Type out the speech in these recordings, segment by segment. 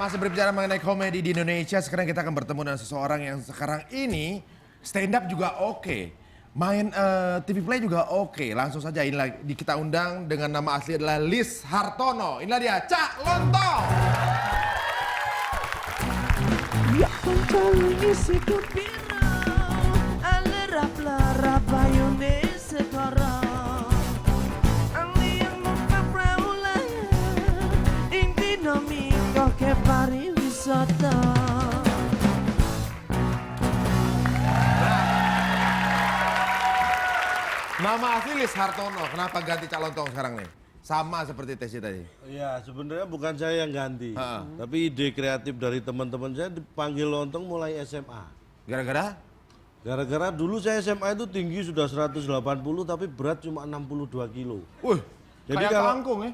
masih berbicara mengenai komedi di Indonesia, sekarang kita akan bertemu dengan seseorang yang sekarang ini stand up juga oke. Main TV Play juga oke. Langsung saja inilah kita undang dengan nama asli adalah Liz Hartono. Inilah dia, Cak Lontong. Ya kalau isi kupira, alerap-lerap ayune sekarang. Ani yang memperoleh, ing dinamika ke pariwisata. Nama asli Liz Hartono. Kenapa ganti Cak Lontong sekarang nih? Sama seperti Tesi tadi. Iya, sebenarnya bukan saya yang ganti, tapi ide kreatif dari teman-teman saya dipanggil Lontong mulai SMA. Gara-gara? Gara-gara dulu saya SMA itu tinggi sudah 180 tapi berat cuma 62 kilo. Wih, Jadi kayak kalau- kangkung ya?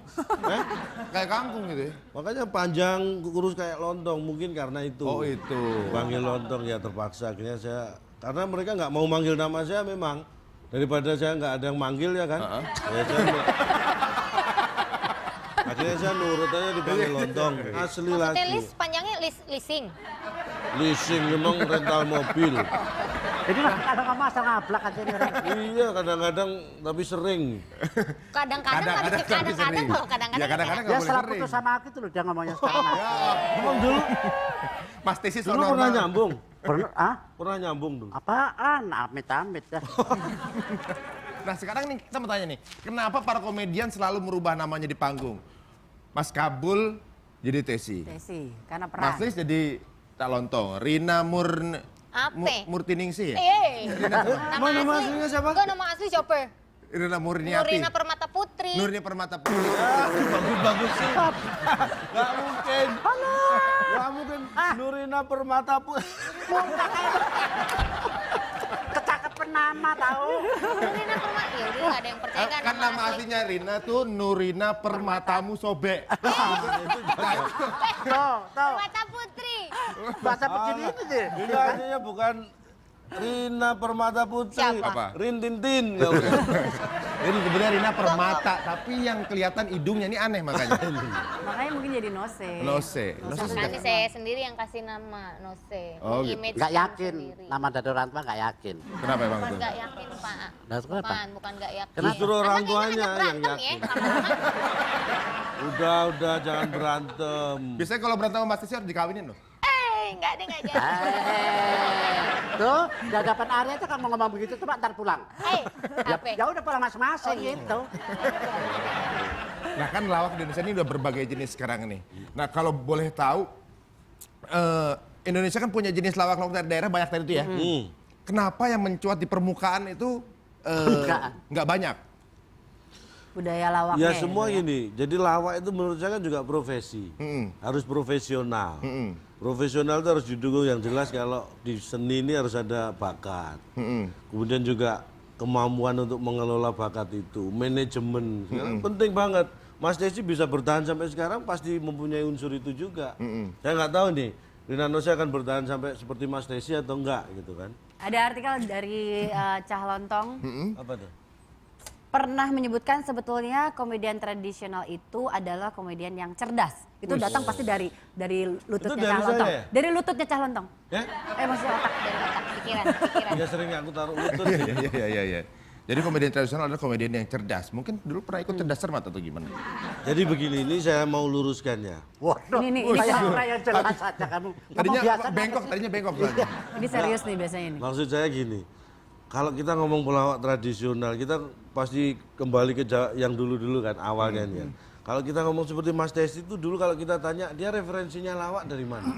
Kayak kangkung gitu ya? Makanya panjang kurus kayak Lontong, mungkin karena itu. Oh itu. Panggil Lontong ya terpaksa akhirnya saya, karena mereka nggak mau manggil nama saya memang. Daripada saya nggak ada yang manggil ya kan. Akhirnya saya nurut aja dipanggil Lontong. Asli Maksudnya lagi. list panjangnya leasing. Leasing memang rental mobil. Jadi kadang kamu asal ngablak aja nih orang. Iya kadang-kadang tapi sering. Kadang-kadang kalau kadang-kadang Ya kadang-kadang Ya nggak boleh setelah sering. putus sama aku tuh loh dia ngomongnya sekarang. Emang dulu Mas Tesi so dulu pernah normal. nyambung. Pernah nyambung dulu. apaan? Amit-amit ya. Nah sekarang nih kita mau tanya nih, kenapa para komedian selalu merubah namanya di panggung? Mas Kabul jadi Tesi, Tesi, karena Mas peran. Liz jadi Cak Lontong, Rina Apa? Murtiningsih ya? Nama aslinya siapa? Enggak, nama asli siapa? Rina Murniati. Nurina Permata Putri. Nurnia Permata Putri. Bagus-bagus sih. Gak mungkin. Gak mungkin. Nurina Permata Putri. Kecakapan nama tahu. Nurina Permata. Ya udah nggak ada yang percaya kan Kan nama aslinya Rina tuh Nurina Permatamu Sobek. Tuh. Permata Putri. Bahasa begini ini deh. Ini artinya bukan Rina Permata Putri. Siapa? Apa? Rin Tintin. Nggak usah. Jadi sebenarnya Rina Permata, tapi yang kelihatan hidungnya ini aneh makanya. Makanya mungkin jadi Nose. Nose. Nose Kan sejak- saya sendiri yang kasih nama Nose. Oh, gitu. Image Nggak kamu yakin. sendiri. Nama dari orang tua nggak yakin. Kenapa emang Bukan tuh? nggak yakin Pak. Nah, kenapa? Bukan nggak yakin. Justru orang Anda kayaknya tuanya ngajak yang berantem yakin. ya, sama-sama. Udah jangan berantem. Biasanya kalau berantem sama Mas Tesi harus dikawinin loh. Nggak ada nggak jadi. Tuh, di hadapan Arya itu kan mau ngomong begitu coba ntar pulang. Apa? Ya udah pulang masing-masing gitu. Nah kan lawak di Indonesia ini udah berbagai jenis sekarang ini. Nah kalau boleh tahu, Indonesia kan punya jenis lawak-lawak dari daerah banyak tadi itu ya. Kenapa yang mencuat di permukaan itu nggak banyak? Budaya lawaknya. Ya semua gini, jadi lawak itu menurut saya kan juga profesi. Harus profesional. Profesional itu harus didukung yang jelas kalau di seni ini harus ada bakat. Kemudian juga kemampuan untuk mengelola bakat itu, manajemen. Sekarang penting banget. Mas Desi bisa bertahan sampai sekarang pasti mempunyai unsur itu juga. Saya nggak tahu nih, Rina Nose akan bertahan sampai seperti Mas Desi atau enggak gitu kan. Ada artikel dari Cah Lontong Apa tuh? pernah menyebutkan sebetulnya komedian tradisional itu adalah komedian yang cerdas. Itu datang pasti dari lututnya Itu dari Cah Lontong. saya ya? Dari lututnya Cah Lontong. Ya? Maksudnya otak. Dari otak pikiran. Ya sering aku taruh lutut. Iya. Jadi komedian tradisional adalah komedian yang cerdas. Mungkin dulu pernah ikut cerdas cermat atau gimana? Jadi begini, ini saya mau luruskannya. Waduh, Ini kayak orang yang jelas saja kamu. Tadinya Ngomong biasa, bengkok, tadinya bengkok. soalnya. Ini serius nih biasanya ini. Maksud saya gini, kalau kita ngomong pelawak tradisional, kita pasti kembali ke yang dulu-dulu kan awalnya nih. Kalau kita ngomong seperti Mas Desi itu dulu kalau kita tanya dia referensinya lawak dari mana?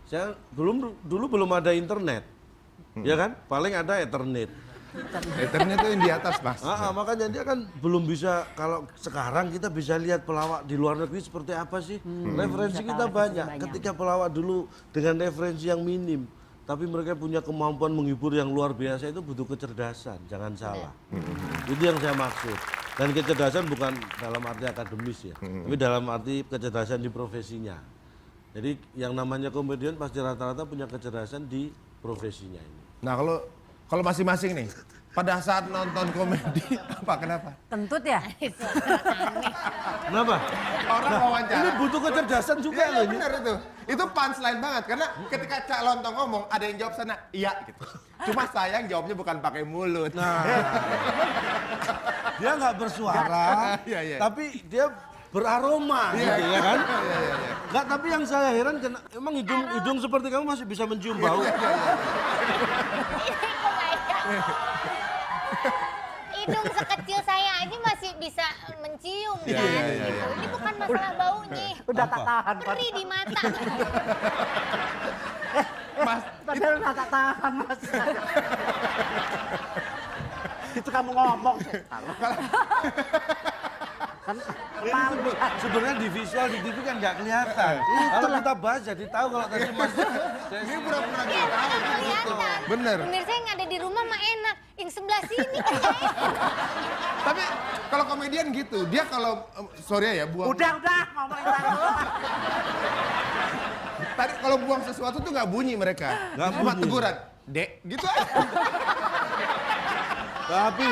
Saya dulu belum ada internet, ya kan? Paling ada Ethernet. Ethernet itu yang di atas mas. Makanya dia kan belum bisa, kalau sekarang kita bisa lihat pelawak di luar negeri seperti apa sih. Referensi Bisa kita tahu banyak. referensi Ketika pelawak dulu dengan referensi yang minim, tapi mereka punya kemampuan menghibur yang luar biasa, itu butuh kecerdasan, jangan salah. Itu yang saya maksud. Dan kecerdasan bukan dalam arti akademis ya, tapi dalam arti kecerdasan di profesinya. Jadi yang namanya komedian pasti rata-rata punya kecerdasan di profesinya ini. Nah kalau masing-masing nih, pada saat nonton komedi apa kenapa? Kentut ya? Kenapa? Orang wawancara. Ini butuh kecerdasan juga Iya, loh iya ini. benar itu. Itu punchline banget karena ketika Cak Lontong ngomong ada yang jawab sana iya gitu. Cuma sayang jawabnya bukan pakai mulut. Nah, dia nggak bersuara, Iya, iya. tapi dia beraroma, gitu ya kan? Nggak, tapi yang saya heran, emang hidung seperti kamu masih bisa mencium bau? Hidung sekecil saya aja masih bisa mencium Iya, kan iya, iya, gitu. iya. Ini bukan masalah baunya. Udah tak tahan. Perih di mata. Mas, Padahal udah tak tahan, Mas. Itu kamu ngomong. Kan malu. Sebenarnya di visual di TV kan nggak kelihatan. Kalau kita bahas jadi tahu kalau tadi Mas. ini pura-pura Iya, nggak tahu. nggak kelihatan. Bener. Pemirsa yang ada di rumah mah enak. Yang sebelah sini kan nggak enak. Tapi kalau komedian gitu, dia kalau sorry ya buang. Udah ngomongin dulu. Tadi kalau buang sesuatu tuh nggak bunyi mereka. Nggak Cuma bunyi. teguran. Dek, gitu aja. Tapi,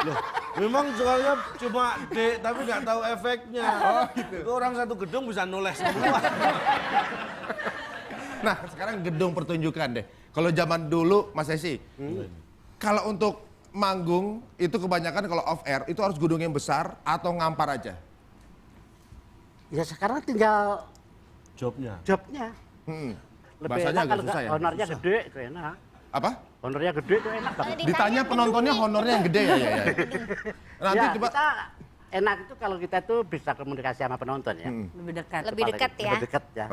loh, memang soalnya cuma D, tapi nggak tahu efeknya. Oh gitu. Itu orang satu gedung bisa nulis semua. Nah, sekarang gedung pertunjukan deh. Kalau zaman dulu, Mas Esi, kalau untuk manggung itu kebanyakan kalau off air itu harus gedung yang besar atau ngampar aja. Ya sekarang tinggal Jobnya. jobnya. Lebih Bahasanya enak agak kalau susah ya. honornya gede itu enak. Apa? Honornya gede itu enak banget. Ditanya penontonnya honornya yang gede ya. Nanti Ya, coba. kita enak itu kalau kita tuh bisa komunikasi sama penonton ya. Lebih dekat. Lebih Paling- dekat ya. Lebih dekat ya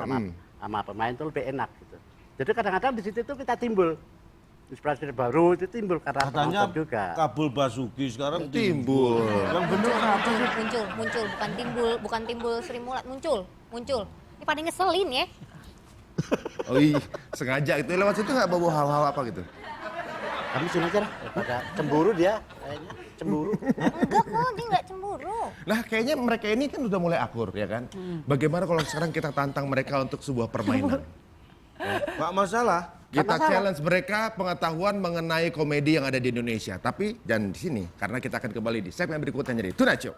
sama pemain itu lebih enak gitu. Jadi kadang-kadang di situ tuh kita timbul inspirasi baru itu timbul karena Katanya penonton juga. Kabul Basuki sekarang Timbul. Yang bener apa? Muncul, bukan timbul Sri Mulat, muncul. Ini pada ngeselin ya. Oh iya, sengaja itu lewat situ nggak bawa hal-hal apa gitu. Kamu sini aja lah, daripada cemburu dia, kayaknya cemburu. Enggak kok, dia nggak cemburu. Nah, kayaknya mereka ini kan udah mulai akur ya kan. Bagaimana kalau sekarang kita tantang mereka untuk sebuah permainan? Nggak masalah. Kita challenge mereka pengetahuan mengenai komedi yang ada di Indonesia. Tapi jangan di sini, karena kita akan kembali di segmen berikutnya jadi Tonight Show.